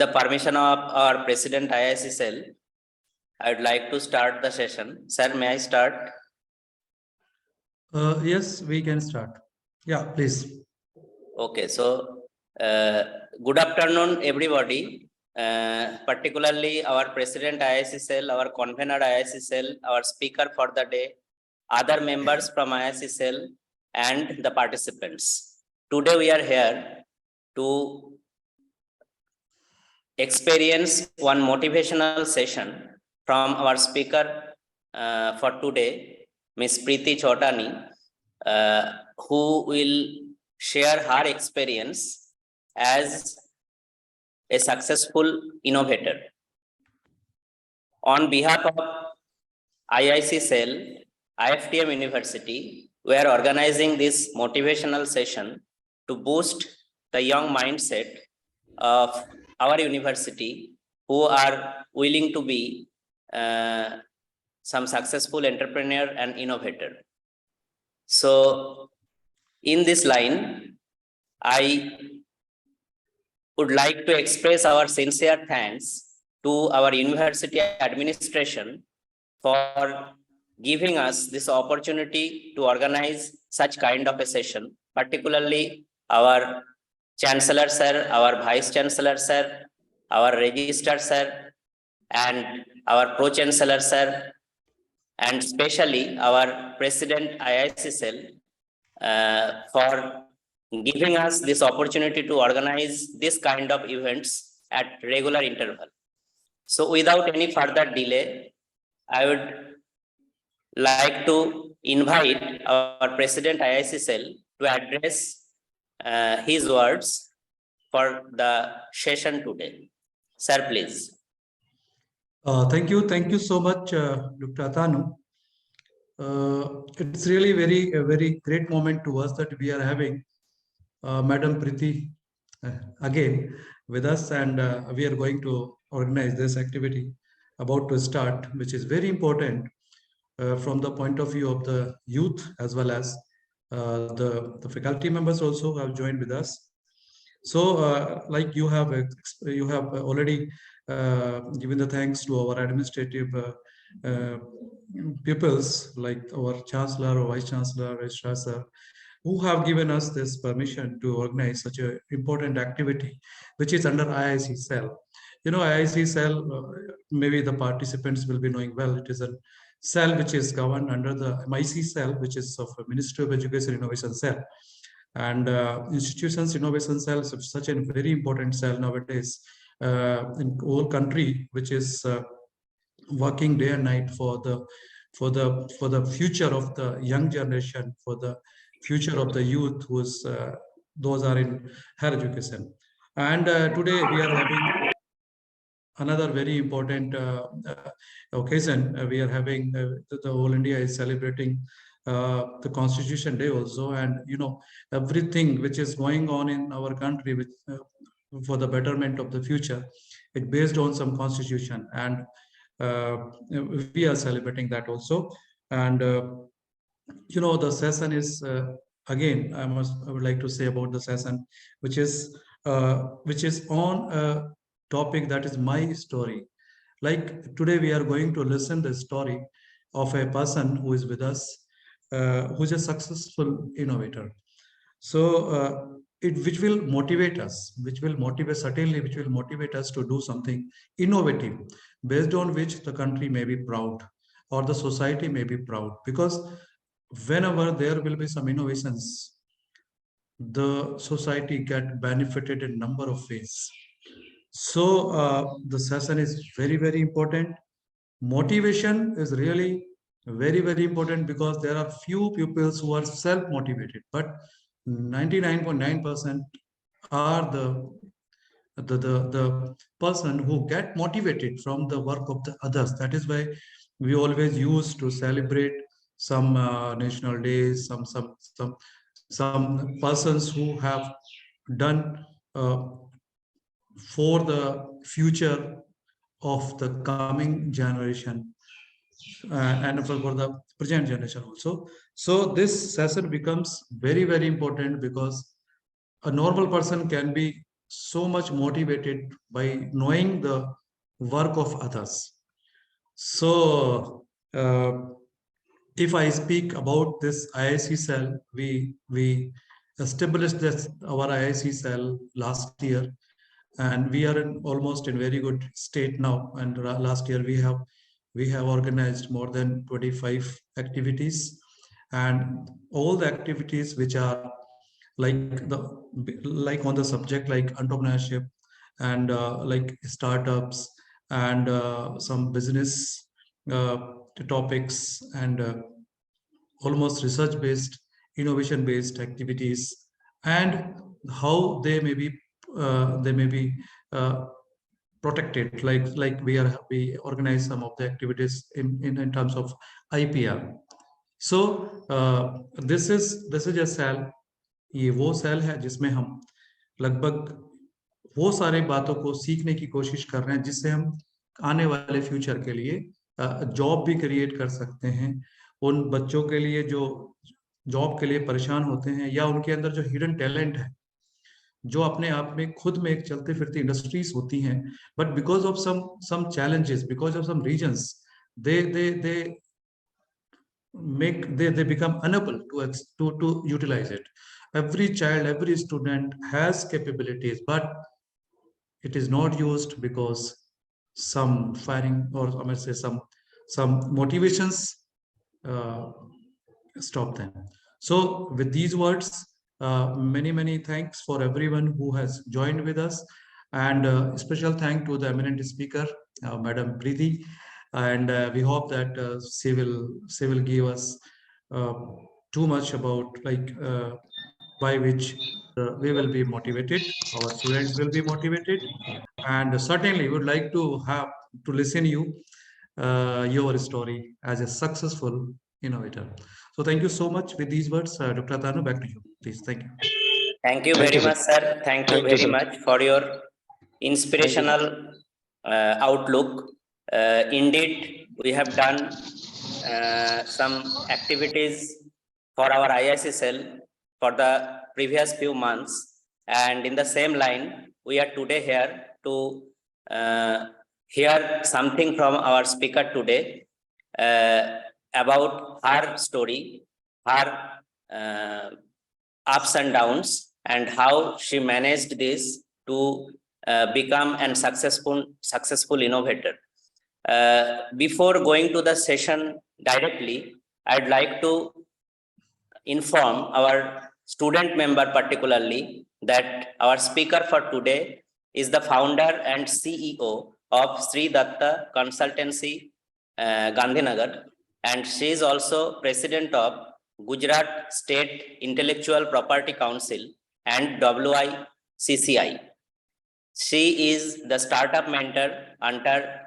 the permission of our President IIC cell, I would like to start the session. Sir, may I start? Yes, we can start. Yeah, please. Okay, so good afternoon, everybody. Particularly our President IIC cell, our convener IIC cell, our speaker for the day, other members from IIC cell, and the participants. Today we are here to experience one motivational session from our speaker for today, Ms. Preeti Chotani, who will share her experience as a successful innovator. On behalf of IIC Cell, IFTM University, we are organizing this motivational session to boost the young mindset of our university who are willing to be some successful entrepreneur and innovator. So in this line, I would like to express our sincere thanks to our university administration for giving us this opportunity to organize such kind of a session, particularly our Chancellor Sir, our Vice Chancellor Sir, our Registrar Sir, and our Pro-Chancellor Sir, and especially our President IIC Cell for giving us this opportunity to organize this kind of events at regular interval. So without any further delay, I would like to invite our President IIC Cell to address his words for the session today. Sir, please. Thank you so much, Dr. Tanu. It's really a very great moment to us that we are having Madam Preeti again with us, and we are going to organize this activity about to start, which is very important from the point of view of the youth as well as the faculty members also have joined with us. So like you have already given the thanks to our administrative pupils like our Chancellor or Vice Chancellor, Registrar Sir, who have given us this permission to organize such an important activity, which is under IIC Cell. You know, IIC Cell, maybe the participants will be knowing well, it is a cell which is governed under the MIC Cell, which is of Ministry of Education Innovation Cell. And institutions innovation cells of such a very important cell nowadays in whole country, which is working day and night for the future of the young generation, for the future of the youth who's those are in higher education. And today we are having another very important occasion. We are having the whole India is celebrating the Constitution Day also, and you know, everything which is going on in our country with for the betterment of the future, it based on some constitution, and we are celebrating that also. And you know, the session is again, I would like to say about the session, which is on a topic that is my story. Like today we are going to listen the story of a person who is with us, who's a successful innovator. So which will motivate us, which will motivate us to do something innovative, based on which the country may be proud or the society may be proud. Because whenever there will be some innovations, the society get benefited in number of ways. So the session is very, very important. Motivation is really very, very important, because there are few pupils who are self-motivated, but 99.9% are the person who get motivated from the work of the others. That is why we always used to celebrate some national days, some persons who have done for the future of the coming generation and for the present generation also. So this session becomes very, very important, because a normal person can be so much motivated by knowing the work of others. So, if I speak about this IIC cell, we established this our IIC cell last year, and we are almost in very good state now. And last year we have organized more than 25 activities, and all the activities which are like the like on the subject like entrepreneurship and like startups and some business uh, topics and almost research based innovation based activities, and how they may be uh, protected, like we organize some of the activities in terms of IPR. So this is a cell, ये वो cell है जिसमें हम लगभग वो सारे बातों को सीखने की कोशिश कर रहे हैं जिससे हम आने वाले फ्यूचर के लिए जॉब भी क्रिएट कर सकते हैं उन बच्चों के लिए जो जॉब के लिए परेशान होते हैं, या उनके अंदर जो हिडन टैलेंट है, जो अपने आप में खुद में एक चलते फिरती इंडस्ट्रीज होती हैं, but because of some challenges, because of some reasons, they they become unable to utilize it. Every child, every student has capabilities, but it is not used because some firing, or I must say some motivations uh, stop them. So with these words, many thanks for everyone who has joined with us, and special thank to the eminent speaker, Madam Preeti, and we hope that she will give us uh, too much about like by which we will be motivated, our students will be motivated, and certainly would like to have to listen you your story as a successful innovator. So thank you so much. With these words, Dr. Tanu, back to you, please. Thank you. Thank you Thank very you, much, sir. Thank you Thank you, very sir. much for your inspirational outlook. Indeed, we have done some activities for our IIC cell for the previous few months, and in the same line, we are today here to hear something from our speaker today about her story, her ups and downs, and how she managed this to become an successful innovator. Before going to the session directly, I'd like to inform our student member particularly that our speaker for today is the founder and CEO of Sri Datta Consultancy, Gandhinagar, and she is also president of Gujarat State Intellectual Property Council and WICCI. She is the startup mentor under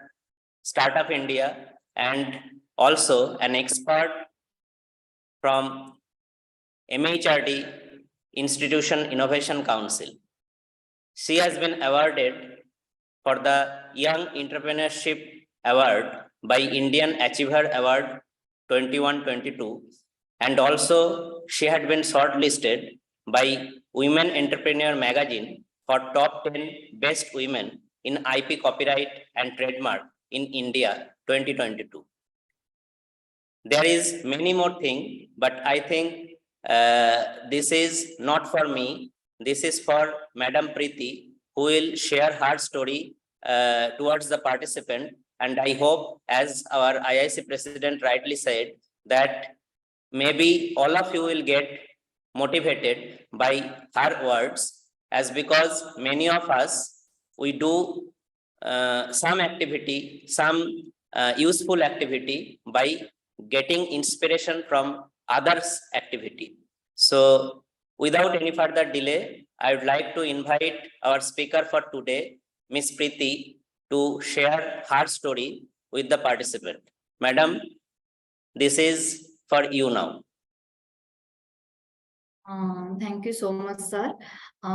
Startup India and also an expert from MHRD Institution Innovation Council. She has been awarded for the Young Entrepreneurship Award by Indian Achiever Award 21-22, and also she had been shortlisted by Women Entrepreneur magazine for top 10 best women in IP copyright and trademark in India 2022. There is many more things, but I think this is not for me. This is for Madam Preeti, who will share her story towards the participant. And I hope, as our IIC president rightly said, that maybe all of you will get motivated by her words, as because many of us, we do some activity, some useful activity by getting inspiration from others' activity. So without any further delay, I would like to invite our speaker for today, Ms. Preeti, to share her story with the participant. Madam, this is for you now. Thank you so much, sir.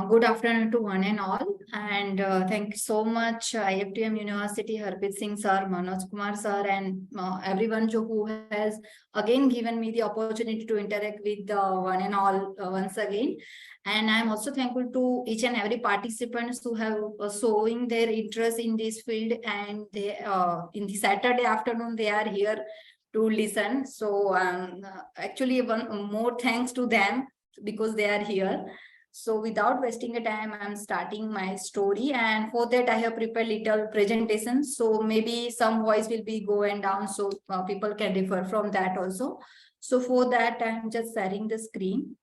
Good afternoon to one and all. And thank you so much, IFTM University, Harpreet Singh sir, Manoj Kumar sir, and everyone who has again given me the opportunity to interact with one and all once again. And I'm also thankful to each and every participants who have showing their interest in this field. And they, in the Saturday afternoon, they are here to listen. So actually, one more thanks to them because they are here. So without wasting a time, I'm starting my story, and for that I have prepared little presentation. So maybe some voice will be going down, so people can refer from that also. So for that, I'm just sharing the screen.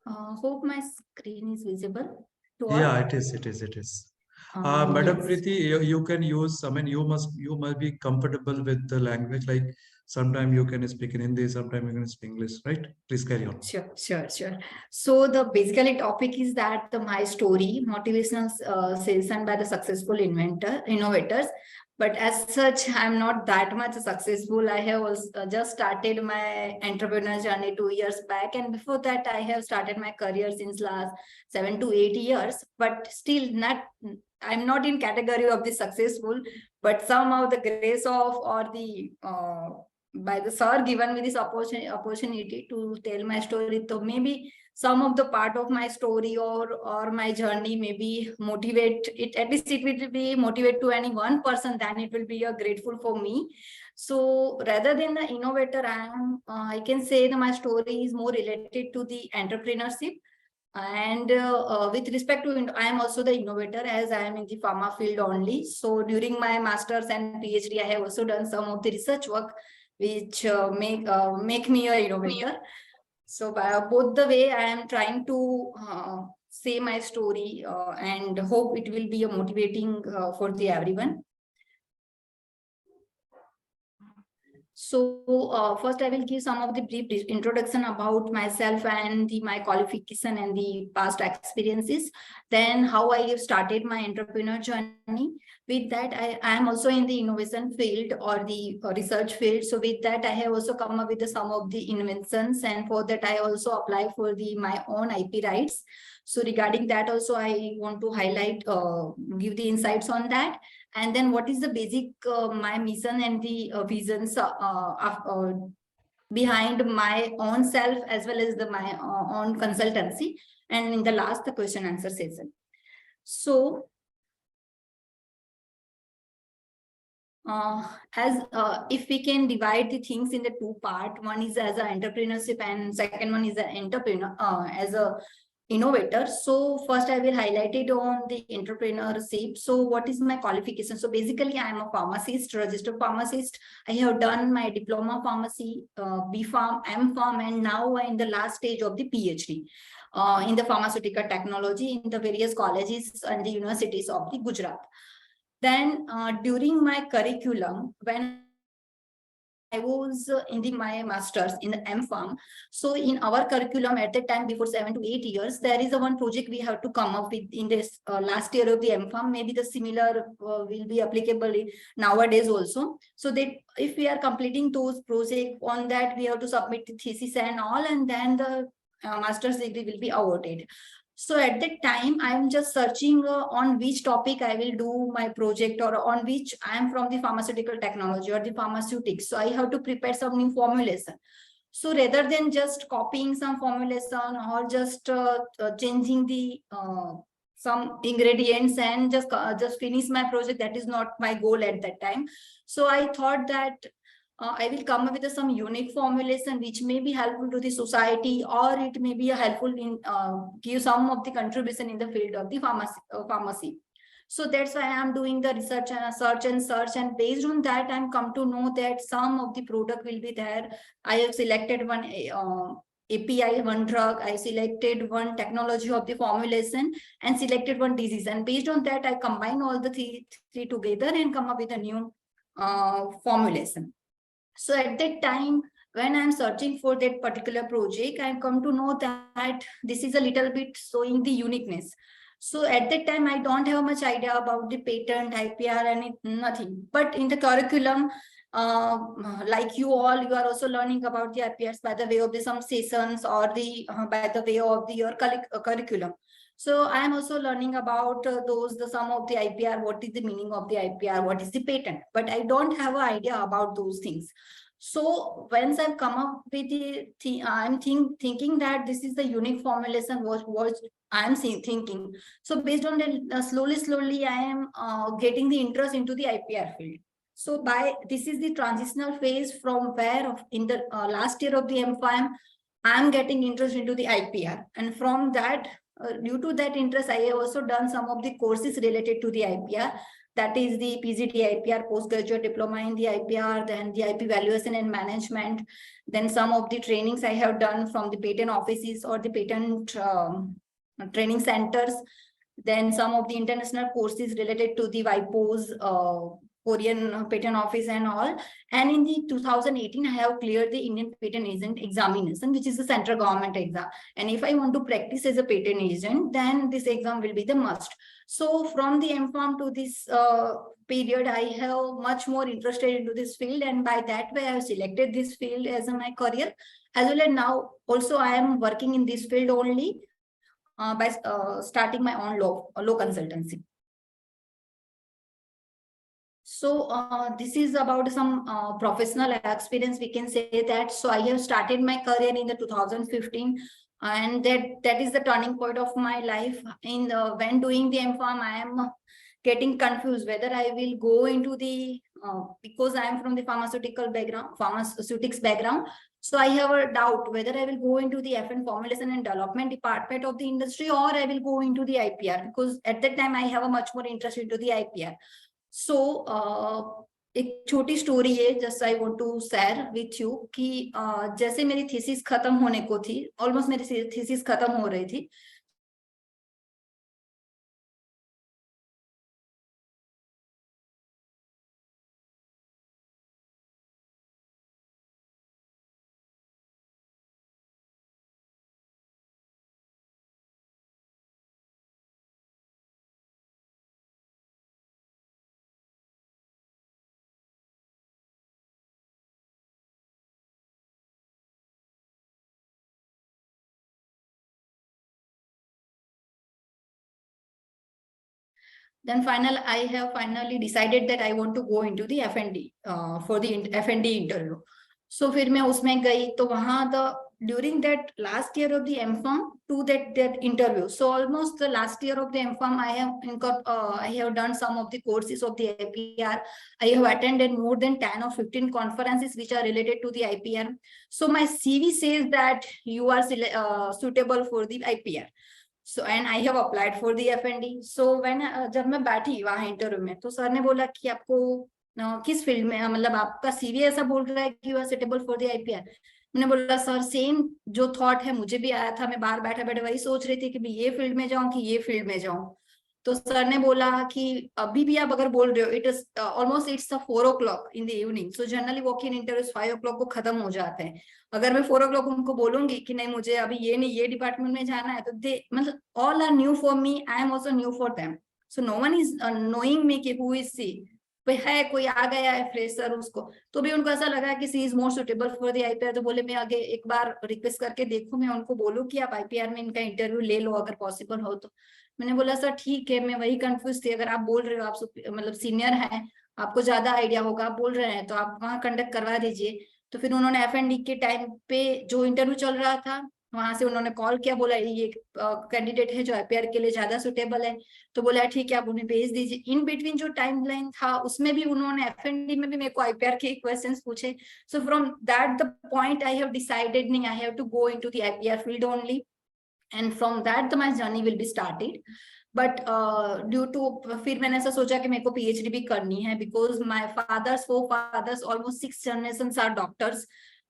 Hope my screen is visible to all. Yeah, it is. Madam Yes. Preeti, you can use, I mean, you must be comfortable with the language. Like sometime you can speak in Hindi, sometime you can speak English, right? Please carry on. Sure. So the basically topic is that my story, motivational session by the successful innovators. But as such, I'm not that much successful. I have just started my entrepreneur journey 2 years back, and before that, I have started my career since last 7 to 8 years. But still, I'm not in category of the successful. But somehow the grace of or the by the sir given me this opportunity to tell my story. So maybe some of the part of my story or my journey maybe motivate it, at least it will be motivate to any one person, then it will be a grateful for me. So rather than the innovator, I can say that my story is more related to the entrepreneurship. And with respect to, I am also the innovator as I am in the pharma field only. So during my master's and PhD, I have also done some of the research work which make me a innovator. So by both the way, I am trying to say my story and hope it will be a motivating for the everyone. So first I will give some of the brief introduction about myself and my qualification and the past experiences. Then how I have started my entrepreneur journey. With that, I am also in the innovation field or the research field. So with that, I have also come up with some of the inventions, and for that I also apply for my own IP rights. So regarding that also, I want to highlight, give the insights on that. And then what is the basic my mission and the visions behind my own self as well as my own consultancy, and in the last the question answer session. So as if we can divide the things in the two part, one is as a entrepreneurship and second one is an entrepreneur as a innovator. So first I will highlight it on the entrepreneurship. So what is my qualification? So basically I am a pharmacist, registered pharmacist. I have done my diploma pharmacy, B Pharm, M Pharm, and now I'm in the last stage of the PhD in the pharmaceutical technology in the various colleges and the universities of the Gujarat. Then during my curriculum, when I was in my master's in the M Pharm. So in our curriculum at that time, before 7 to 8 years, there is a one project we have to come up with in this last year of the M Pharm. Maybe the similar will be applicable nowadays also. So that if we are completing those projects, on that we have to submit the thesis and all, and then the master's degree will be awarded. So at that time, I'm just searching on which topic I will do my project, or on which I'm from the pharmaceutical technology or the pharmaceutics. So I have to prepare some new formulation. So rather than just copying some formulation or just changing the some ingredients and just finish my project, that is not my goal at that time. So I thought that I will come up with some unique formulation which may be helpful to the society, or it may be helpful in give some of the contribution in the field of the pharmacy. So that's why I am doing the research and search, and based on that, I'm come to know that some of the product will be there. I have selected one API, one drug. I selected one technology of the formulation and selected one disease. And based on that, I combine all the three together and come up with a new formulation. So at that time, when I'm searching for that particular project, I come to know that this is a little bit showing the uniqueness. So at that time, I don't have much idea about the patent, IPR, and nothing. But in the curriculum, like you all, you are also learning about the IPRs by the way of the some sessions or the by the way of the your curriculum. So I am also learning about the some of the IPR, what is the meaning of the IPR, what is the patent, but I don't have an idea about those things. So once I've come up with I'm thinking that this is the unique formulation what I'm thinking. So based on that, slowly I am getting the interest into the IPR field. So this is the transitional phase from where in the last year of the M5, I'm getting interest into the IPR. And from that, due to that interest, I have also done some of the courses related to the IPR. That is the PGT IPR, postgraduate diploma in the IPR, then the IP valuation and management. Then some of the trainings I have done from the patent offices or the patent training centers. Then some of the international courses related to the WIPO's, Korean patent office and all. And in the 2018, I have cleared the Indian patent agent examination, which is the central government exam. And if I want to practice as a patent agent, then this exam will be the must. So from the M.Pharm to this period, I have much more interested into this field. And by that way, I have selected this field as my career. As well as now, also I am working in this field only by starting my own law consultancy. So this is about some professional experience, we can say that. So I have started my career in the 2015, and that is the turning point of my life. In when doing the M.Pharm, I am getting confused whether I will go into the because I am from the pharmaceutics background. So I have a doubt whether I will go into the FN formulation and development department of the industry, or I will go into the IPR, because at that time I have a much more interest into the IPR. So एक छोटी story है just I want to share with you कि जैसे मेरी thesis खत्म होने को थी, ऑलमोस्ट मेरी थीसिस खत्म हो रही थी, then I have finally decided that I want to go into the FND for the FND interview. So फिर मैं उसमें गई, तो वहाँ during that last year of the M.Pharm to that interview. So almost the last year of the M.Pharm, I have done some of the courses of the IPR. I have attended more than 10 or 15 conferences which are related to the IPR. So my CV says that you are suitable for the IPR. So and I have applied for the FND. So when जब मैं बैठी वहाँ interview में, तो sir ने बोला कि आपको किस फील्ड में, मतलब आपका सीवी ऐसा बोल रहा है कि you are suitable for the IPR. मैंने बोला सर सेम जो थॉट है मुझे भी आया था, मैं बाहर बैठे बैठे वही सोच रही थी कि ये फील्ड में जाऊं कि ये फील्ड में जाऊं. तो सर ने बोला कि अभी भी आप अगर बोल रहे हो, it is almost it's 4 o'clock in the evening. So generally walk in interviews 5 o'clock को खत्म हो जाते हैं. अगर मैं 4 o'clock उनको बोलूंगी कि नहीं मुझे अभी ये नहीं ये डिपार्टमेंट में जाना है, तो दे मतलब all are new for me, I am also new for them. So no one is knowing me कि हु इज सी, है कोई आ गया है फ्रेशर उसको, तो भी उनको ऐसा लगा कि C is more suitable for the IPR. तो बोले मैं आगे एक बार रिक्वेस्ट करके देखो, मैं उनको बोलूं कि आप आईपीआर में इनका इंटरव्यू ले लो अगर पॉसिबल हो तो. मैंने बोला सर ठीक है, मैं वही कंफ्यूज थी, अगर आप बोल रहे हो, आप मतलब सीनियर हैं, आपको ज्यादा आइडिया होगा, आप बोल रहे हैं तो आप वहाँ कंडक्ट करवा दीजिए. तो फिर उन्होंने एफएनडी के टाइम पे जो इंटरव्यू चल रहा था वहां से उन्होंने कॉल किया, बोला ये कैंडिडेट है जो आईपीआर के लिए ज्यादा सुटेबल है. तो बोला ठीक है आप उन्हें भेज दीजिए. इन बिटवीन जो टाइमलाइन था उसमें भी उन्होंने एफएनडी में भी मेरे को आईपीआर के क्वेश्चंस पूछे. So from that the point I have decided नहीं, I have to go into the IPR field only, and from that my journey will be started. But due to फिर मैंने ऐसा सोचा कि मेरे को पीएचडी भी करनी है, because my father's almost 6 generations are doctors.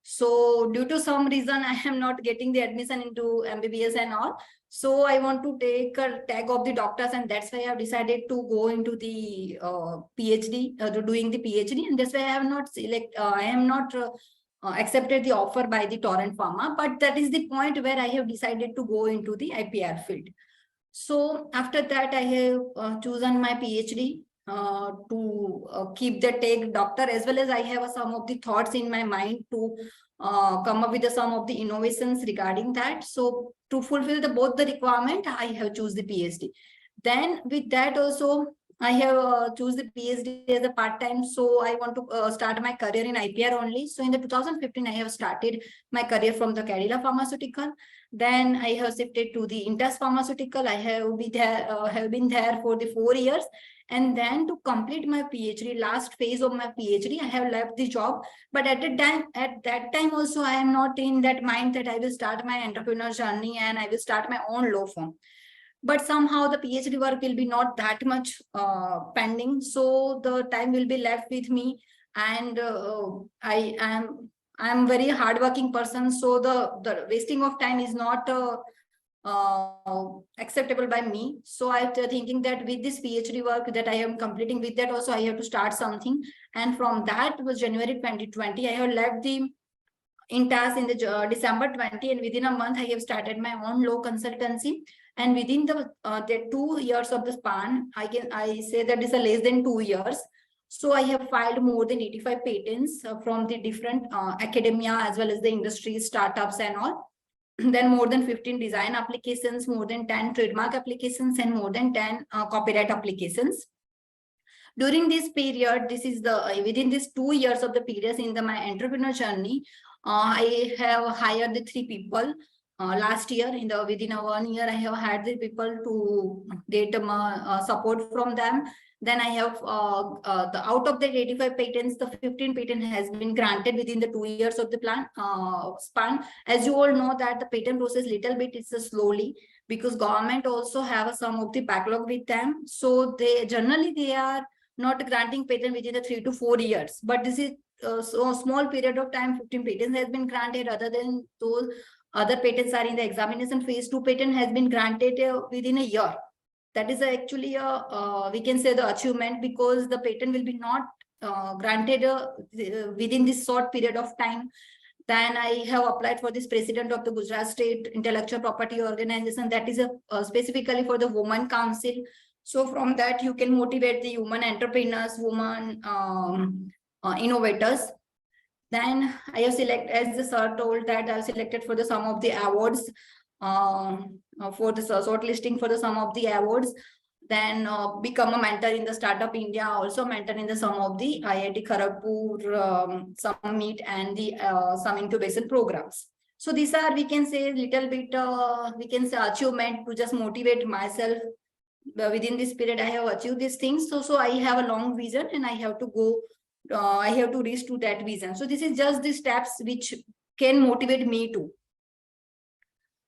So due to some reason I am not getting the admission into MBBS and all, so I want to take a tag of the doctors, and that's why I have decided to go into the PhD, doing the PhD, and that's why I am not accepted the offer by the Torrent Pharma, but that is the point where I have decided to go into the IPR field. So after that I have chosen my PhD keep the take doctor, as well as I have some of the thoughts in my mind to come up with some of the innovations regarding that. So to fulfill both the requirement, I have choose the PhD. Then with that also, I have choose the PhD as a part-time. So I want to start my career in IPR only. So in the 2015, I have started my career from the Cadila Pharmaceutical. Then I have shifted to the Intas Pharmaceutical. I have been there for the 4 years. And then to complete my PhD, last phase of my PhD, I have left the job. But at that time also, I am not in that mind that I will start my entrepreneur journey and I will start my own law firm. But somehow the PhD work will be not that much pending. So the time will be left with me. And I'm very hardworking person. So the wasting of time is not acceptable by me. So I'm thinking that with this PhD work that I am completing, with that also I have to start something. And from that was January 2020, I have left the Intas in the December 20, and within a month I have started my own law consultancy. And within the 2 years of the span, I say that is a less than 2 years. So I have filed more than 85 patents from the different academia as well as the industry, startups and all. Then more than 15 design applications, more than 10 trademark applications, and more than 10 copyright applications. During this period, this is the within these 2 years of the period in my entrepreneur journey, I have hired the 3 people. Last year, within 1 year, I have hired the people to get support from them. Then I have out of the 85 patents, the 15 patent has been granted within the 2 years of the span. As you all know that the patent process little bit is slowly, because government also have some of the backlog with them. So they are not granting patent within the 3 to 4 years. But this is so small period of time, 15 patents has been granted. Other than those, other patents are in the examination phase. 2 patent has been granted within a year. That is actually we can say the achievement, because the patent will be not granted within this short period of time. Then I have applied for this president of the Gujarat State Intellectual Property Organization, that is specifically for the Women Council. So from that, you can motivate the women entrepreneurs, women innovators. Then I have selected, as the sir told, that I have selected for some of the awards, for the shortlisting for some of the awards. Then become a mentor in the Startup India, also mentor in some of the IIT Kharagpur summit and the some incubation programs. So these are, we can say, little bit we can say achievement to just motivate myself. Within this period, I have achieved these things. So I have a long vision, and I have to go. I have to reach to that vision. So this is just the steps which can motivate me to.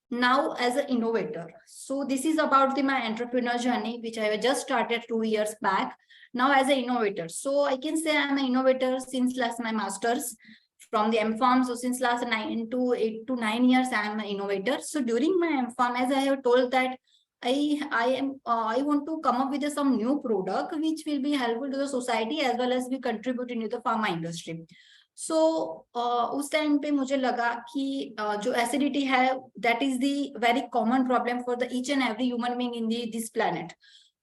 Now as an innovator, so this is about my entrepreneur journey, which I have just started 2 years back. Now as an innovator, so I can say I'm an innovator since last my master's from the M.Pharm. So since last 8 to 9 years, I am an innovator. So during my M.Pharm, as I have told that I want to come up with some new product which will be helpful to the society as well as be contributing to the pharma industry. So उस time पे मुझे लगा कि जो acidity है, that is the very common problem for the each and every human being in this planet.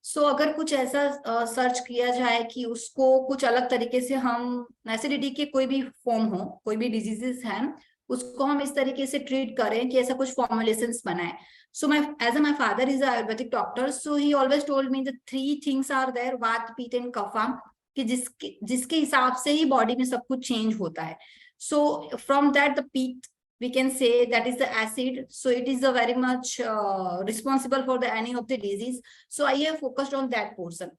So अगर कुछ ऐसा सर्च किया जाए कि उसको कुछ अलग तरीके से हम एसिडिटी के कोई भी फॉर्म हो, कोई भी डिजीजेस हैं, उसको हम इस तरीके से ट्रीट करें कि ऐसा कुछ फॉर्मुलेशंस बनाए. So my father is an Ayurvedic doctor, so he always told me the 3 things are there: Vat, Pitta and Kapha, कि जिसके हिसाब से ही बॉडी में सब कुछ चेंज होता है. So from that, the Pitta, we can say that is the acid. So it is a very much responsible for the any of the disease. So I have focused on that portion.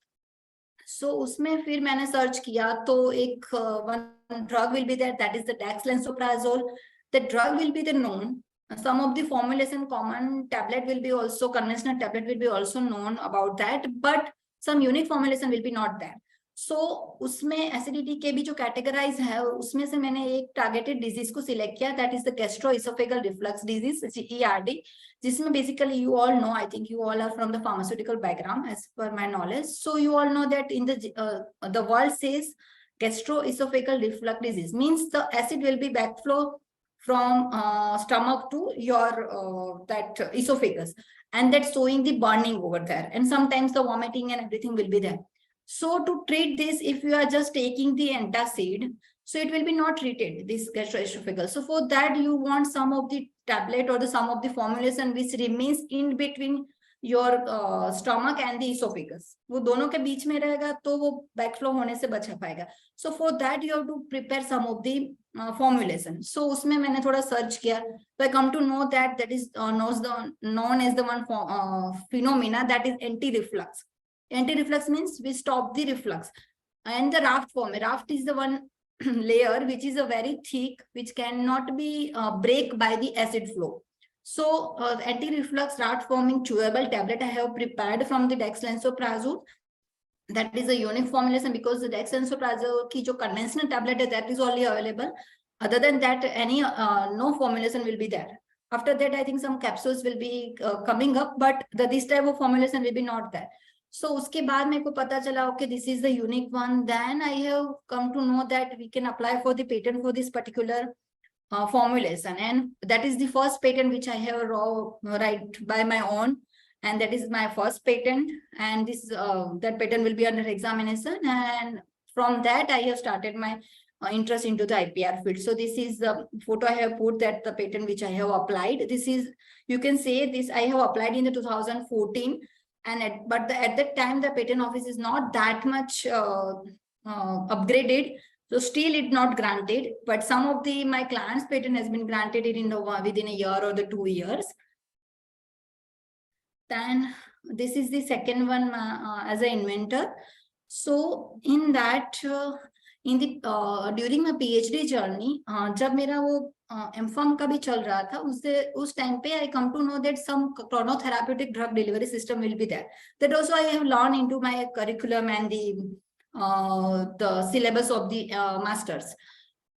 So उसमें फिर मैंने search किया तो एक one drug will be there, that is the dexlansoprazole. The drug will be the known. Some of the formulation common tablet will be also, conventional tablet will be also known about that, but some unique formulation will be not there. So उसमें acidity के भी जो categorize है, उसमें से मैंने एक targeted disease को सिलेक्ट किया, that is the gastroesophageal reflux disease, GERD, जिसमें basically you all know, I think you all are from the pharmaceutical background as per my knowledge. So you all know that in the world says gastroesophageal reflux disease means the acid will be backflow from stomach to your that esophagus, and that's showing the burning over there, and sometimes the vomiting and everything will be there. So to treat this, if you are just taking the antacid, so it will be not treated, this gastroesophageal. So for that, you want some of the tablet or the some of the formulation which remains in between your stomach and the esophagus. वो दोनों के बीच में रहेगा तो वो backflow होने से बचा पाएगा. So for that you have to prepare some of the formulation. So उसमें मैंने थोड़ा search किया. So I come to know that is known as the one phenomena, that is anti-reflux. Anti-reflux means we stop the reflux. And the raft form. Raft is the one layer which is a very thick, which cannot be break by the acid flow. So anti-reflux raft forming chewable tablet I have prepared from the dexlansoprazole. That is a unique formulation because the dexlansoprazole ki jo conventional tablet is, that is only available. Other than that, any no formulation will be there. After that, I think some capsules will be coming up, but this type of formulation will be not there. So उसके बाद मेरे को पता चला, okay, this is the unique one. Then I have come to know that we can apply for the patent for this particular formulation, and that is the first patent which I have right by my own, and that is my first patent. And this that patent will be under examination, and from that I have started my interest into the IPR field. So this is the photo I have put, that the patent which I have applied. This is, you can say this I have applied in the 2014. And at that time, the patent office is not that much upgraded. So still it not granted, but some of my clients' patent has been granted within a year or the 2 years. Then this is the second one as an inventor. So in that, during my PhD journey, जब मेरा वो M.Pharm का भी चल रहा था, उस time पे I come to know that some chronotherapeutic drug delivery system will be there. That also I have learned into my curriculum and the syllabus of the masters.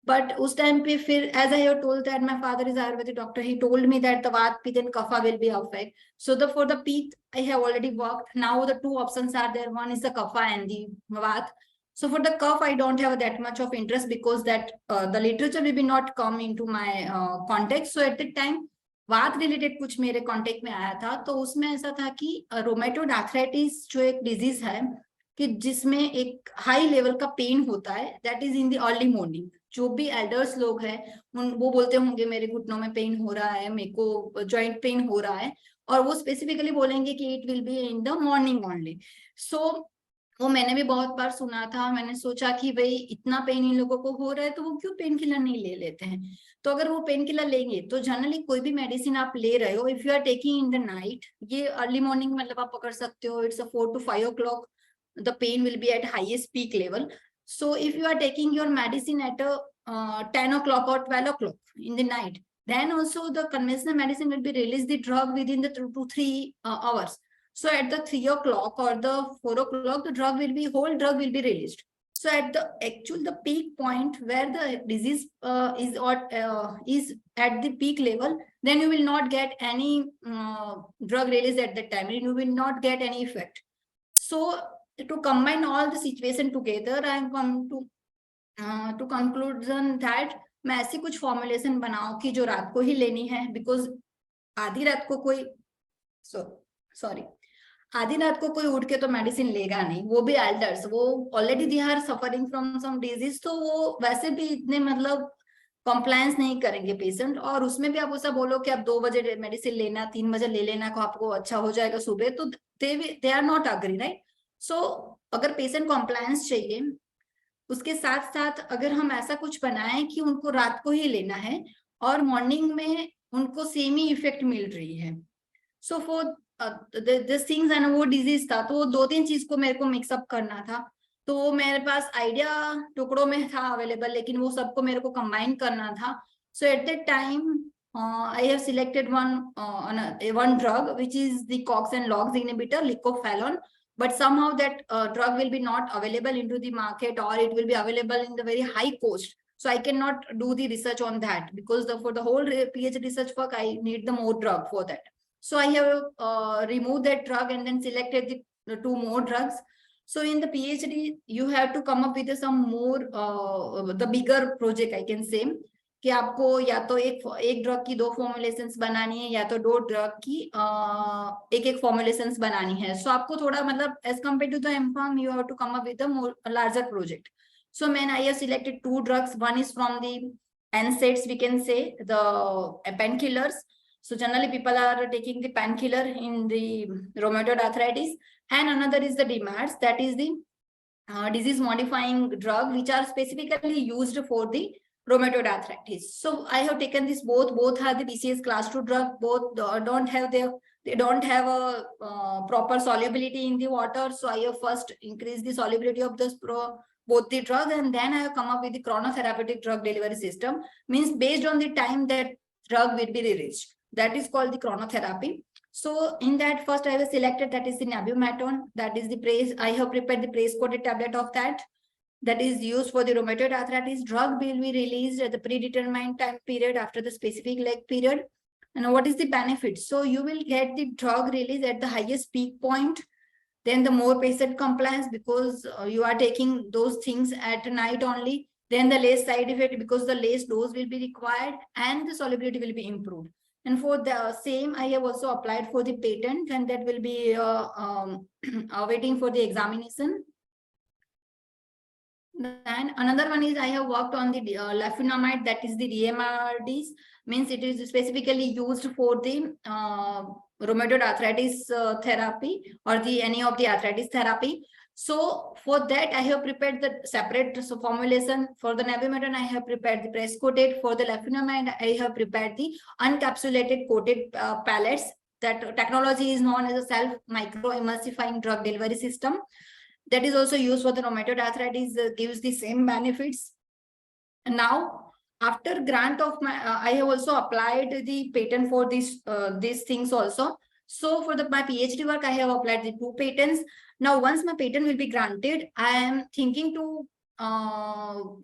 But उस time पे फिर, as I have told that my father is Ayurvedic doctor, he told me that the Vata, Pitta and Kapha will be affected. So for the Pitta, I have already worked. Now the two options are there. One is the Kapha and the Vata. So for the Kapha, I don't have that much of interest because that the literature will be not come into my context. So at that time, Vata related कुछ मेरे contact में आया था, तो उसमें ऐसा था कि rheumatoid arthritis जो एक disease है, कि जिसमें एक हाई लेवल का पेन होता है, that is in the early morning. जो भी एल्डर्स लोग हैं वो बोलते होंगे मेरे घुटनों में पेन हो रहा है, मेरे को जॉइंट पेन हो रहा है, और वो स्पेसिफिकली बोलेंगे कि it will be in the morning only. So वो मैंने भी बहुत बार सुना था. मैंने सोचा कि भाई इतना पेन इन लोगों को हो रहा है तो वो क्यों पेन किलर नहीं ले लेते हैं. तो अगर वो पेन किलर लेंगे तो जनरली कोई भी मेडिसिन आप ले रहे हो, if you are taking in the night, ये अर्ली मॉर्निंग मतलब आप पकड़ सकते हो, it's 4 to 5 o'clock, the pain will be at highest peak level. So if you are taking your medicine at 10 o'clock or 12 o'clock in the night, then also the conventional medicine will be released the drug within the 2 to 3 hours. So at the 3 o'clock or the 4 o'clock, the whole drug will be released. So at the peak point where the disease is at the peak level, then you will not get any drug release at that time, and you will not get any effect. So to combine all the situation together, I have come to conclusion that मैं ऐसी कुछ formulation बनाऊं कि जो रात को ही लेनी है, because आधी रात को कोई उठ के तो मेडिसिन लेगा नहीं. वो भी एल्डर्स, वो already they are suffering from some disease, तो वो वैसे भी इतने मतलब कंप्लायंस नहीं करेंगे पेशेंट. और उसमें भी आप ऐसा बोलो कि आप 2 बजे मेडिसिन लेना, 3 बजे ले लेना, को आपको अच्छा हो जाएगा सुबह, तो they are not agree, right. So अगर पेशेंट कंप्लायंस चाहिए, उसके साथ साथ अगर हम ऐसा कुछ बनाएं कि उनको रात को ही लेना है और मॉर्निंग में उनको सेम ही इफेक्ट मिल रही है. So for this things and वो डिजीज था, तो 2-3 चीज को मेरे को मिक्सअप करना था. तो मेरे पास आइडिया टुकड़ों में था अवेलेबल, लेकिन वो सबको मेरे को कंबाइन करना था. So at that time I have selected one drug which is the COX and LOX inhibitor, licofalon. But somehow that drug will be not available into the market, or it will be available in the very high cost. So I cannot do the research on that, because for the whole PhD research work, I need the more drug for that. So I have removed that drug and then selected the 2 more drugs. So in the PhD, you have to come up with some more, the bigger project, I can say. कि आपको या तो एक drug की 2 formulations बनानी है या तो 2 ड्रग की एक फॉर्मुलेशंस बनानी है. सो आपको थोड़ा मतलब as compare to the MPharm you have to come up with a larger project. So man, I have selected 2 drugs. One is from the NSAIDs, we can say the painkillers. So generally people are taking the painkiller in the rheumatoid arthritis, and another is the DMARDs, that is the disease modifying drug which are specifically used for the rheumatoid arthritis. So I have taken this both are the BCS class 2 drug. Both they don't have a proper solubility in the water. So I have first increased the solubility of both the drug, and then I have come up with the chronotherapeutic drug delivery system. Means based on the time that drug will be released, that is called the chronotherapy. So in that, first I have selected that is the nabumetone, that is the I have prepared the praise coated tablet of that is used for the rheumatoid arthritis. Drug will be released at the predetermined time period after the specific leg period. And what is the benefit? So you will get the drug release at the highest peak point, then the more patient compliance because you are taking those things at night only, then the less side effect because the less dose will be required, and the solubility will be improved. And for the same, I have also applied for the patent, and that will be waiting for the examination. Then another one is I have worked on the leflunomide, that is the DMRDs, means it is specifically used for the rheumatoid arthritis therapy or any of the arthritis therapy. So for that I have prepared the separate formulation. For the nabumetone I have prepared the press coated. For the leflunomide I have prepared the uncapsulated coated pellets. That technology is known as a self micro emulsifying drug delivery system. That is also used for the rheumatoid arthritis, gives the same benefits. And now, after grant of my, I have also applied the patent for these things also. So for my PhD work, I have applied the 2 patents. Now, once my patent will be granted, I am thinking to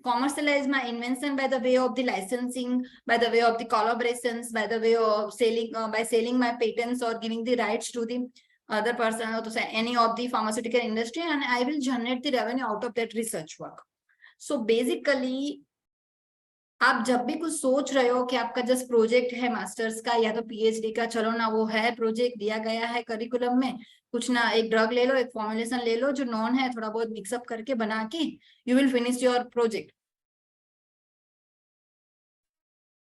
commercialize my invention by the way of the licensing, by the way of the collaborations, by the way of selling, by selling my patents or giving the rights to the other person or to say any of the pharmaceutical industry, and I will generate the revenue out of that research work. So basically, आप जब भी कुछ सोच रहे हो कि आपका just project है मास्टर्स का या तो पीएचडी का, चलो ना वो है प्रोजेक्ट दिया गया है करिकुलम में, कुछ ना एक ड्रग ले लो, एक फॉर्मुलेशन ले लो जो नॉन है, थोड़ा बहुत मिक्सअप करके बना के you will finish your project.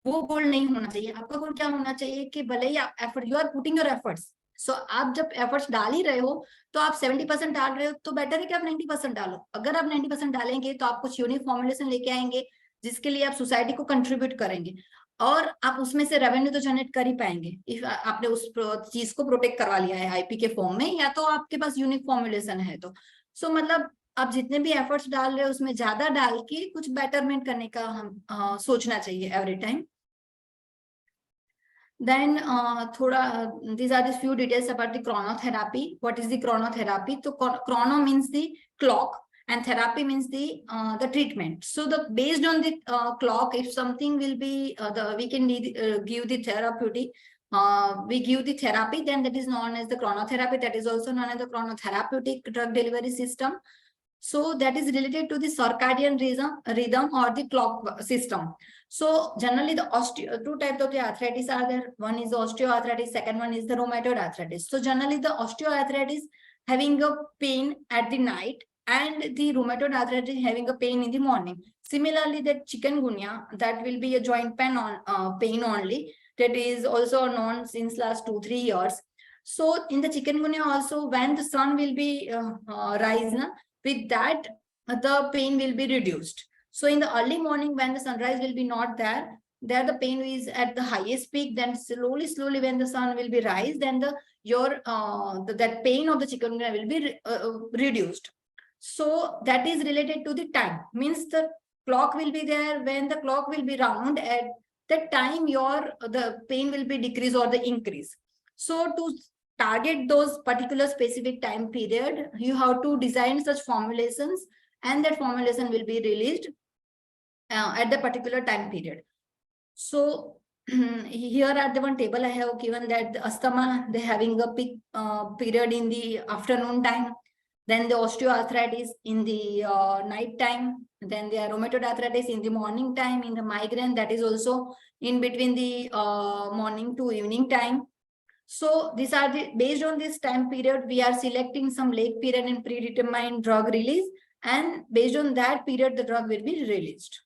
वो गोल नहीं होना चाहिए. आपका गोल क्या होना चाहिए कि भले ही आप effort, you are putting your efforts. So आप जब एफर्ट्स डाल ही रहे हो तो आप 70% डाल रहे हो तो बेटर है कि आप 90% डालो. अगर आप 90% डालेंगे तो आप कुछ यूनिक फॉर्मुलेशन लेके आएंगे जिसके लिए आप सोसाइटी को कंट्रीब्यूट करेंगे और आप उसमें से रेवेन्यू तो जनरेट कर ही पाएंगे इफ आपने उस चीज को प्रोटेक्ट करवा लिया है आईपी के फॉर्म में या तो आपके पास यूनिक फॉर्मुलेशन है तो. सो मतलब आप जितने भी एफर्ट्स डाल रहे हो उसमें ज्यादा डाल के कुछ बेटरमेंट करने का हम सोचना चाहिए every time. Then these are the few details about the chronotherapy. What is the chronotherapy? So chrono means the clock and therapy means the treatment. So based on the clock, if something will be we can give the therapeutic, we give the therapy, then that is known as the chronotherapy. That is also known as the chronotherapeutic drug delivery system. So that is related to the circadian rhythm or the clock system. So generally the 2 types of the arthritis are there. One is osteoarthritis, second one is the rheumatoid arthritis. So generally the osteoarthritis having a pain at the night and the rheumatoid arthritis having a pain in the morning. Similarly, the chikungunya, that will be a joint pain only. That is also known since last 2-3 years. So in the chikungunya also, when the sun will be rise, with that the pain will be reduced. So in the early morning when the sunrise will be not there the pain is at the highest peak. Then slowly when the sun will be rise, then that pain of the chikungunya will be reduced. So that is related to the time. Means the clock will be there. When the clock will be round, at that time the pain will be decrease or the increase. So to target those particular specific time period, you have to design such formulations, and that formulation will be released at the particular time period. So here at the one table I have given that the asthma, they having a peak period in the afternoon time. then the osteoarthritis in the night time, then the rheumatoid arthritis in the morning time, in the migraine that is also in between the morning to evening time. So these are the, based on this time period, we are selecting some late period and predetermined drug release, and based on that period, the drug will be released.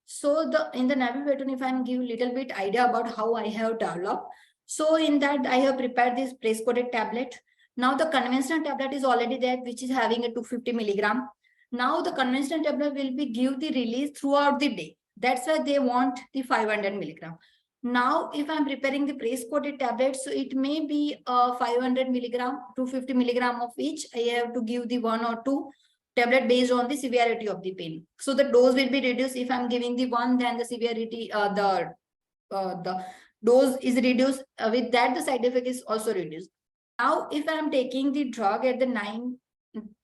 So in the navigator, if I'm give little bit idea about how I have developed. So in that I have prepared this place-coated tablet. Now the conventional tablet is already there, which is having a 250 milligram. Now the conventional tablet will be give the release throughout the day. That's why they want the 500 milligram. Now, if I'm preparing the place-coated tablet, so it may be 500 milligram, 250 milligram of each. I have to give the 1 or 2 tablet based on the severity of the pain. So the dose will be reduced. If I'm giving the 1, then the severity, the dose is reduced. With that, the side effect is also reduced. Now, if I'm taking the drug at the 9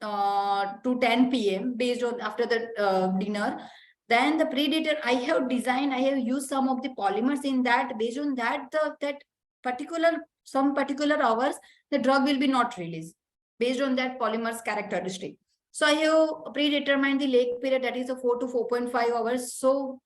to 10 p.m. based on after the dinner, then the predator I have designed, I have used some of the polymers in that. Based on that, some particular hours, the drug will be not released based on that polymer's characteristic. So I have predetermined the late period, that is a 4 to 4.5 hours. So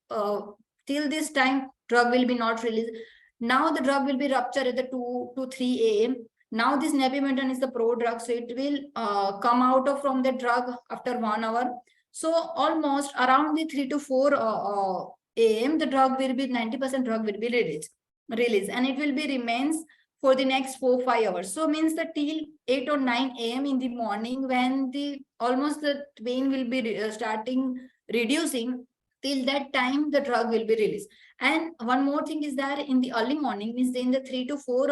till this time, drug will be not released. Now the drug will be ruptured at the 2 to 3 a.m. Now this napimeton is the pro drug, so it will come out of from the drug after 1 hour. So almost around the 3 to 4 a.m. the drug will be 90% drug will be released, and it will be remains for the next 4-5 hours. So means that till 8 or 9 a.m. in the morning, when the almost the pain will be starting reducing, till that time the drug will be released. And one more thing is that in the early morning, means in the 3 to 4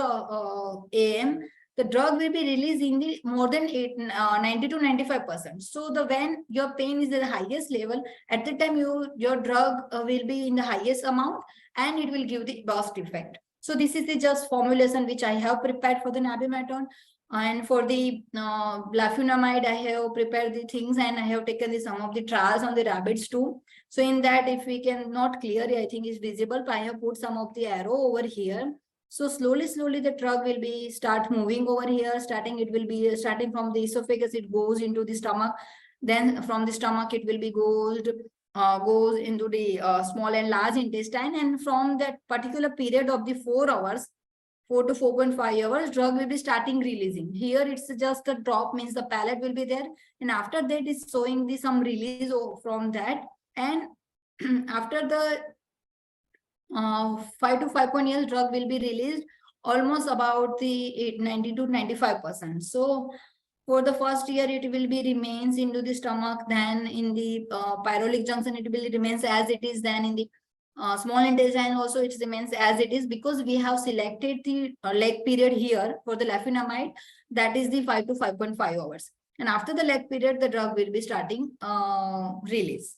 a.m. the drug will be released in the more than 90 to 95%. So when your pain is at the highest level, at the time your drug will be in the highest amount, and it will give the burst effect. So this is the just formulation which I have prepared for the nabimeton. And for the laflunomide, I have prepared the things, and I have taken some of the trials on the rabbits too. So in that, if we can not clearly, I think is visible, but I have put some of the arrow over here. So slowly, the drug will be start moving over here. It will be starting from the esophagus, it goes into the stomach. Then from the stomach, it will be goes into the small and large intestine. And from that particular period of the 4 hours, 4 to 4.5 hours, drug will be starting releasing. Here it's just a drop, means the palate will be there. And after that is showing some release from that. And after the 5 to 5.0 years, drug will be released almost about the 90 to 95%. So for the first year, it will be remains into the stomach. Then in the pyrolic junction, it will remains as it is. Then in the small intestine also it remains as it is, because we have selected the leg period here for the laflunomide, that is the 5 to 5.5 hours. And after the leg period, the drug will be starting release.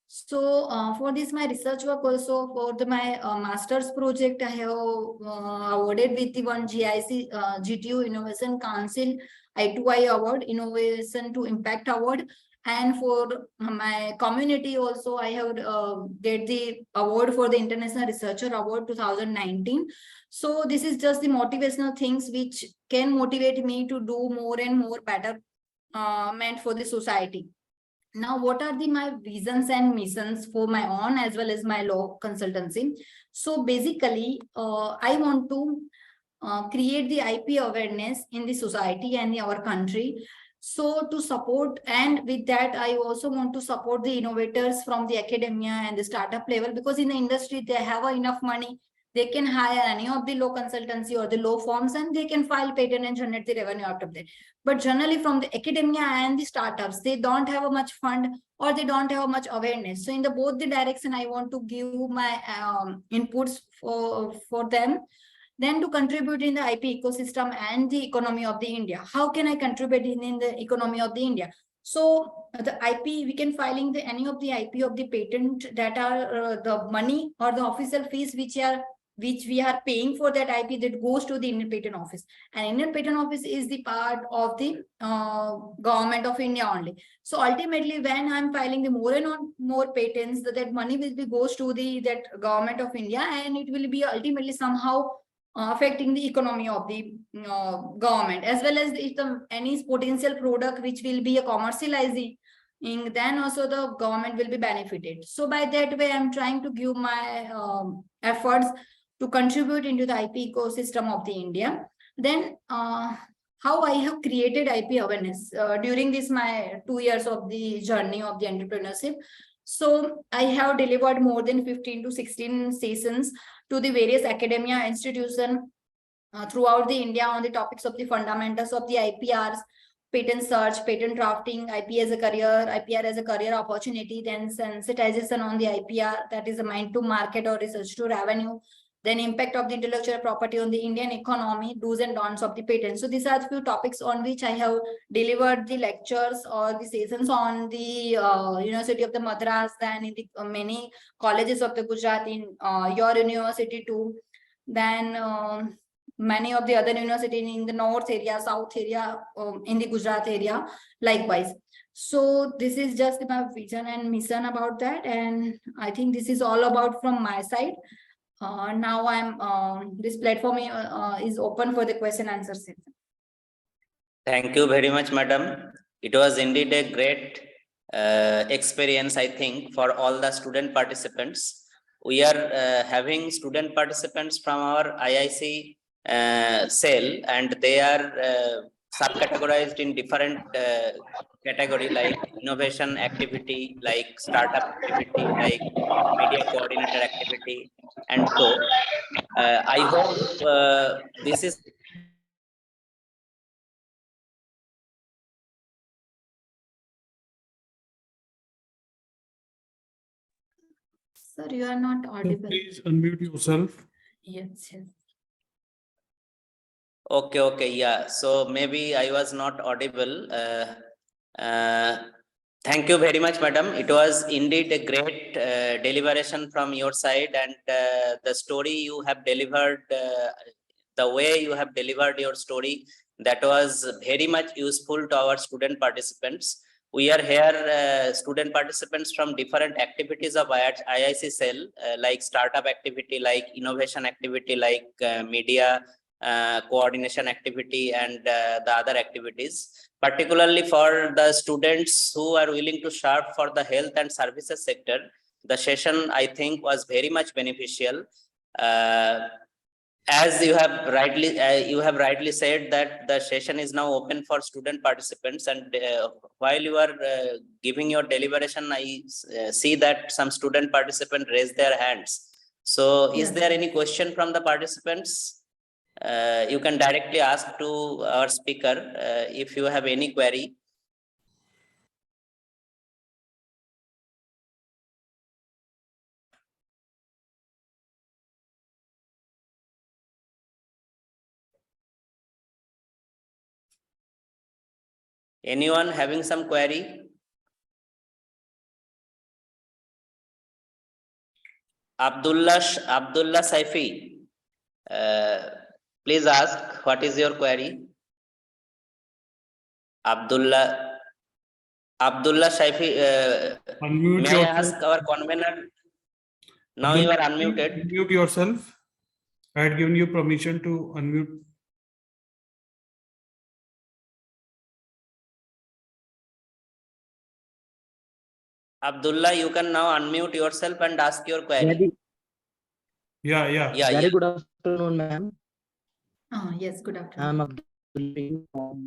So for this, my research work also for my master's project, I have awarded with the one GIC GTU Innovation Council I2I Award, Innovation to Impact Award. And for my community also, I have get the award for the International Researcher Award 2019. So this is just the motivational things which can motivate me to do more and more better meant for the society. Now, what are my visions and missions for my own as well as my law consultancy? So basically, I want to create the IP awareness in the society and in our country. So to support, and with that, I also want to support the innovators from the academia and the startup level, because in the industry, they have enough money. They can hire any of the law consultancy or the law firms, and they can file patent and generate the revenue out of that. But generally from the academia and the startups, they don't have a much fund, or they don't have much awareness. So in the both the direction, I want to give my inputs for them. Then to contribute in the IP ecosystem and the economy of the India. How can I contribute in the economy of the India? So the IP, we can filing the any of the IP of the patent that are the money or the official fees which we are paying for that IP, that goes to the Indian Patent Office. And Indian Patent Office is the part of the government of India only. So ultimately, when I'm filing the more and more patents, that money will be goes to that government of India, and it will be ultimately somehow affecting the economy of the government, as well as if any potential product which will be a commercializing, then also the government will be benefited. So by that way, I'm trying to give my efforts to contribute into the IP ecosystem of the India. Then how I have created IP awareness during this my 2 years of the journey of the entrepreneurship. So I have delivered more than 15 to 16 sessions to the various academia institution throughout the India on the topics of the fundamentals of the IPRs, patent search, patent drafting, IP as a career, IPR as a career opportunity, then sensitization on the IPR, that is a mind to market or research to revenue, then impact of the intellectual property on the Indian economy, do's and don'ts of the patent. So these are the few topics on which I have delivered the lectures or the sessions on the University of the Madras, then in the many colleges of the Gujarat, in your university too, then many of the other universities in the north area, south area, in the Gujarat area, likewise. So this is just my vision and mission about that, and I think this is all about from my side. Now I'm this platform is open for the question answer session. Thank you very much, madam. It was indeed a great experience, I think, for all the student participants. We are having student participants from our IIC cell, and they are subcategorized in different category, like innovation activity, like startup activity, like media coordinator activity, and so I hope this is Sir, you are not audible. Please unmute yourself. Yes, yes. okay, yeah. So maybe I was not audible. Thank you very much, madam. It was indeed a great deliberation from your side, and the story you have delivered, the way you have delivered your story, that was very much useful to our student participants. We are here, student participants from different activities of IIC cell, like startup activity, like innovation activity, like media coordination activity, and the other activities. Particularly for the students who are willing to serve for the health and services sector, the session, I think, was very much beneficial. As you have rightly said that the session is now open for student participants, and while you are giving your deliberation, I see that some student participants raised their hands. So is there any question from the participants? You can directly ask to our speaker if you have any query. Anyone having some query? Abdullah Saifi, please ask, what is your query? Abdullah Saifi, Unmute may I yourself. ask our convener? Now Abdullah, you are unmuted. Unmute yourself. I had given you permission to unmute. Abdullah, you can now unmute yourself and ask your query. Yeah. Very good afternoon, ma'am. Yes, good I'm afternoon. Abdul.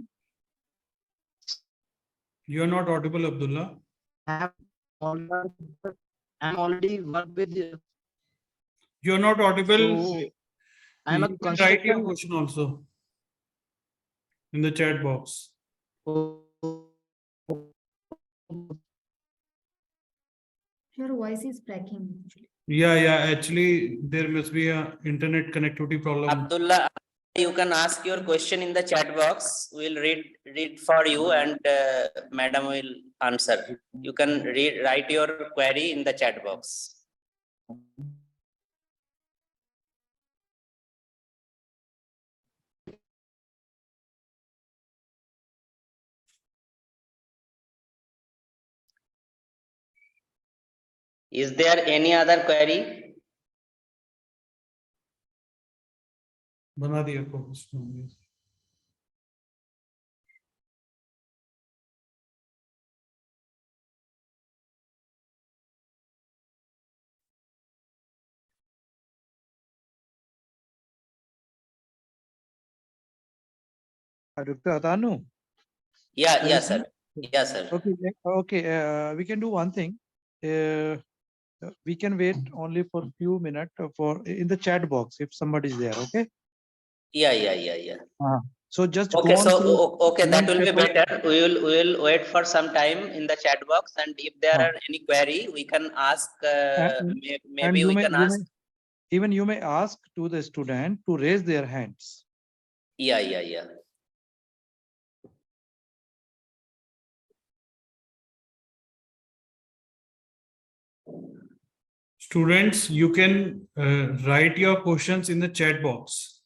You are not audible, Abdullah. I'm already worked with. You are not audible. So I'm a You can write your construction. question also in the chat box. Your voice is breaking. Yeah. Actually, there must be a internet connectivity problem. Abdullah, you can ask your question in the chat box. We'll read for you, and madam will answer. You can write your query in the chat box. Is there any other query? बना दिया को Dr. Atanu? Yeah, sir. Yeah, sir. Okay. We can do one thing. We can wait only for a few minutes for in the chat box if somebody is there. Okay. Yeah. So just Okay, go on. okay, that will be newspaper. better. We will wait for some time in the chat box, and if there are any query, we can ask. Maybe we can ask. Even you may ask to the student to raise their hands. Yeah. Students, you can write your questions in the chat box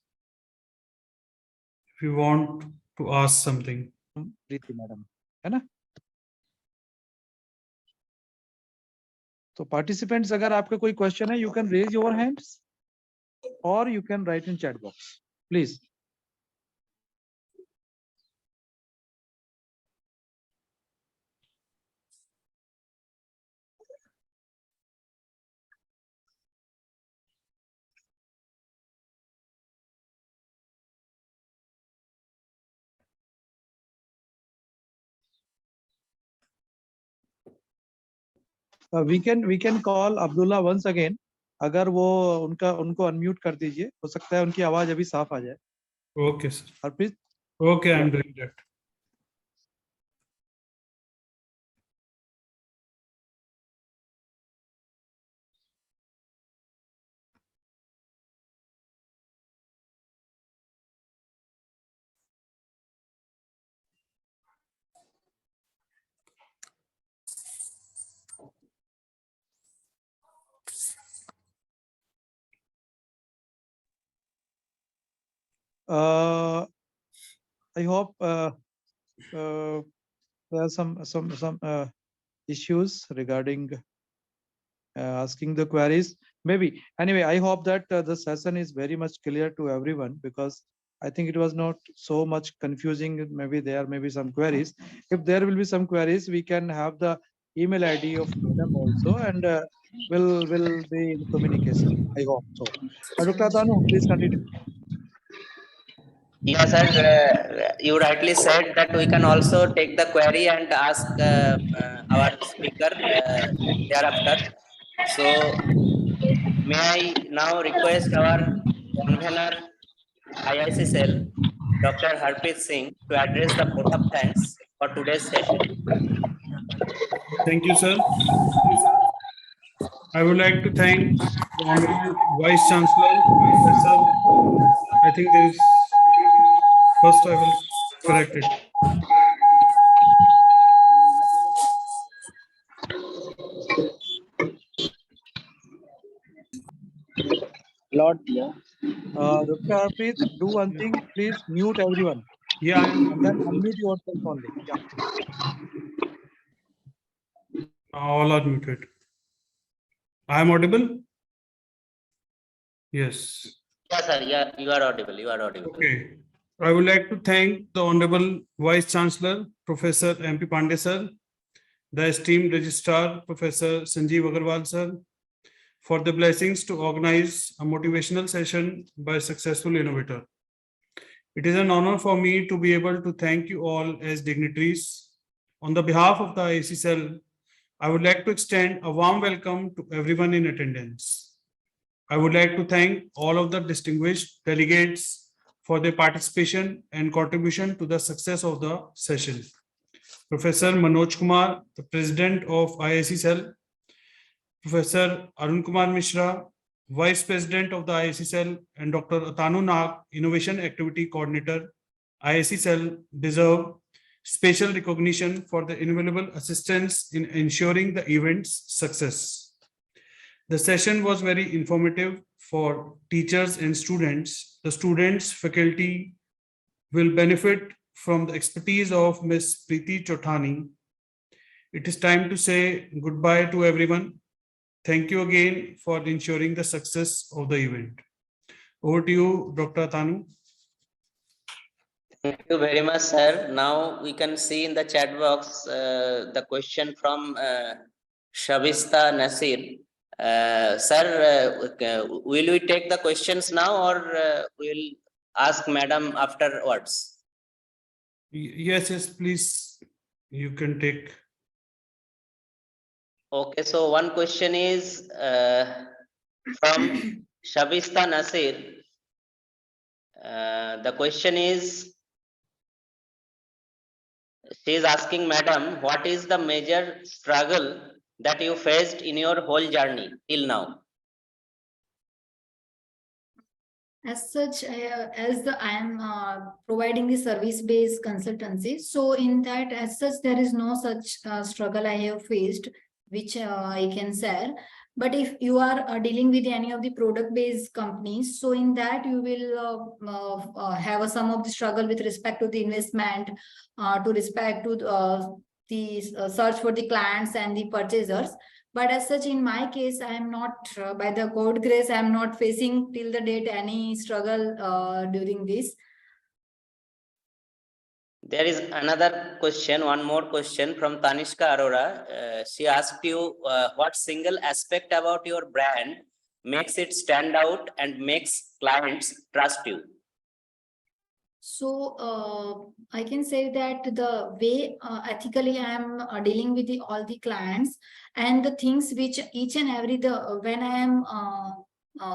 if you want to ask something. Preeti madam, है ना? So participants, अगर आपका कोई question है, you can raise your hands, or you can write in chat box, please. We can call Abdullah once again. अगर वो उनको unmute कर दीजिए, हो सकता है उनकी आवाज अभी साफ आ जाए. Okay, sir. Harpreet? Okay, I'm doing that. I hope there are some issues regarding asking the queries. Maybe anyway, I hope that the session is very much clear to everyone, because I think it was not so much confusing. Maybe there may be some queries. If there will be some queries, we can have the email ID of madam also, and will be in communication. I hope so. Dr. Atanu, please continue. Yeah, sir. You rightly said that we can also take the query and ask our speaker thereafter. So, may I now request our convener IIC cell, Dr. Harpreet Singh, to address the vote of thanks for today's session. Thank you, sir. I would like to thank the Honorable Vice Chancellor, Professor. I think there is, first I will correct it. Lord, yeah. Dr. Harpreet, do one thing, please mute everyone. Yeah, And then unmute yourself only. Yeah. all are muted. I am audible? Yes. Yes, sir. Yeah, you are audible. Okay. I would like to thank the Honorable Vice Chancellor, Professor MP Pandey sir, the esteemed Registrar, Professor Sanjeev Agarwal sir, for the blessings to organize a motivational session by Successful Innovator. It is an honor for me to be able to thank you all as dignitaries. On the behalf of the IAC cell, I would like to extend a warm welcome to everyone in attendance. I would like to thank all of the distinguished delegates for their participation and contribution to the success of the session. Professor Manoj Kumar, the President of IAC cell, Professor Arun Kumar Mishra, Vice President of the IAC cell, and Dr. Atanu Nag, Innovation Activity Coordinator, IAC cell, deserve special recognition for the invaluable assistance in ensuring the event's success. The session was very informative for teachers and students. The students, faculty will benefit from the expertise of Ms. Preeti Chothani. It is time to say goodbye to everyone. Thank you again for ensuring the success of the event. Over to you, Dr. Tanu. Thank you very much, sir. Now we can see in the chat box the question from Shabista Nasir. Sir, will we take the questions now or we'll ask madam afterwards? Yes, please. You can take. Okay, so one question is from Shabista Nasir. The question is, she is asking, madam, what is the major struggle that you faced in your whole journey till now? As such, I am providing the service-based consultancy. So in that, as such, there is no such struggle I have faced, which I can share. But if you are dealing with any of the product-based companies, so in that you will have some of the struggle with respect to the investment, to respect to the search for the clients and the purchasers. But as such, in my case, I am not, by the God grace, I am not facing till the date any struggle during this. There is another question, one more question from Tanishka Arora. She asked you, what single aspect about your brand makes it stand out and makes clients trust you? So I can say that the way ethically I am dealing with all the clients and the things which each and every when I am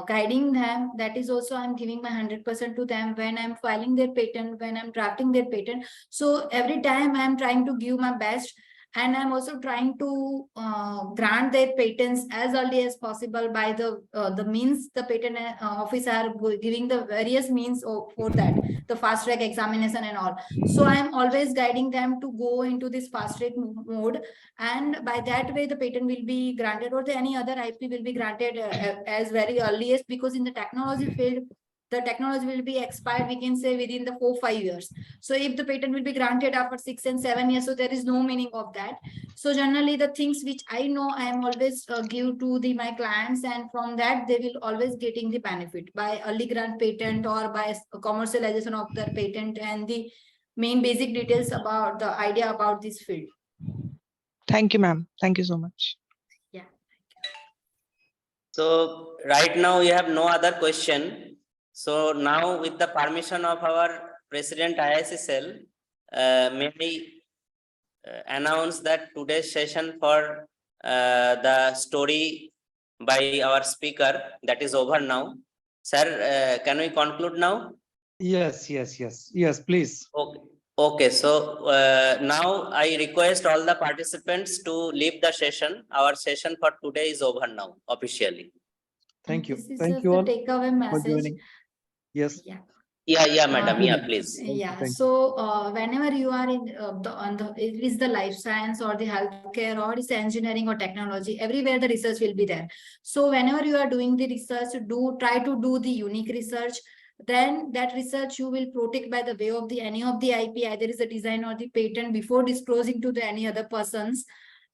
guiding them, that is also I'm giving my 100% to them when I'm filing their patent, when I'm drafting their patent. So every time I'm trying to give my best, and I'm also trying to grant their patents as early as possible by the means the patent office are giving the various means for that, the fast track examination and all. So I'm always guiding them to go into this fast track mode, and by that way the patent will be granted or any other IP will be granted as very earliest, because in the technology field the technology will be expired, we can say, within the 4-5 years. So if the patent will be granted after 6 and 7 years, so there is no meaning of that. So generally the things which I know I am always give to my clients, and from that they will always getting the benefit by early grant patent or by commercialization of their patent and the main basic details about the idea about this field. Thank you, ma'am. Thank you so much. Yeah. So right now we have no other question. So now, with the permission of our President IIC Cell, may we announce that today's session for the story by our speaker, that is over now. Sir, can we conclude now? Yes, please. Okay. So now I request all the participants to leave the session. Our session for today is over now, officially. Thank you. This is Thank just you the all takeaway for message. joining. Yes. Yeah, madam. Yeah, please. Yeah. Thank you. So whenever you are in it is the life science or the healthcare or it's engineering or technology, everywhere the research will be there. So whenever you are doing the research, try to do the unique research. Then that research you will protect by the way of the any of the IP, either is a design or the patent, before disclosing to the any other persons.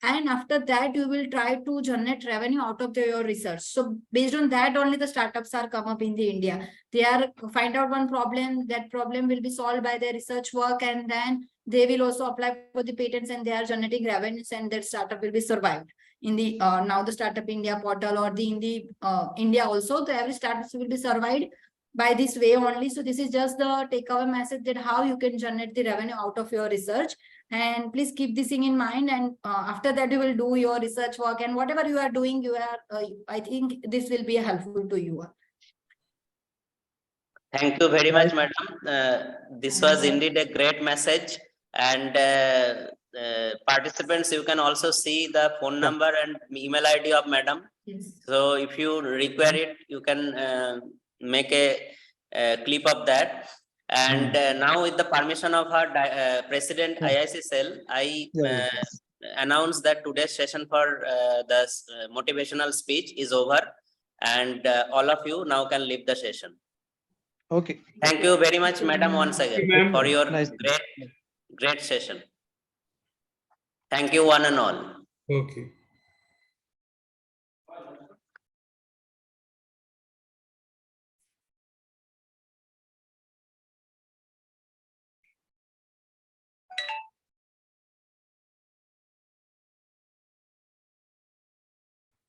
And after that, you will try to generate revenue out of your research. So based on that, only the startups are come up in the India. They are find out one problem, that problem will be solved by their research work, and then they will also apply for the patents, and they are generating revenues, and that startup will be survived in the now the Startup India portal or the in the India also. The every startups will be survived by this way only. So this is just the takeaway message that how you can generate the revenue out of your research. And please keep this thing in mind, and after that you will do your research work, and whatever you are doing, you are I think this will be helpful to you. Thank you very much, madam. This was indeed a great message. And participants, you can also see the phone number and email ID of madam. Yes. So if you require it, you can make a clip of that. And now, with the permission of our President IIC Cell, I announce that today's session for the motivational speech is over, and all of you now can leave the session. Okay. Thank you very much, madam, once again for your great session. Thank you, one and all. Okay.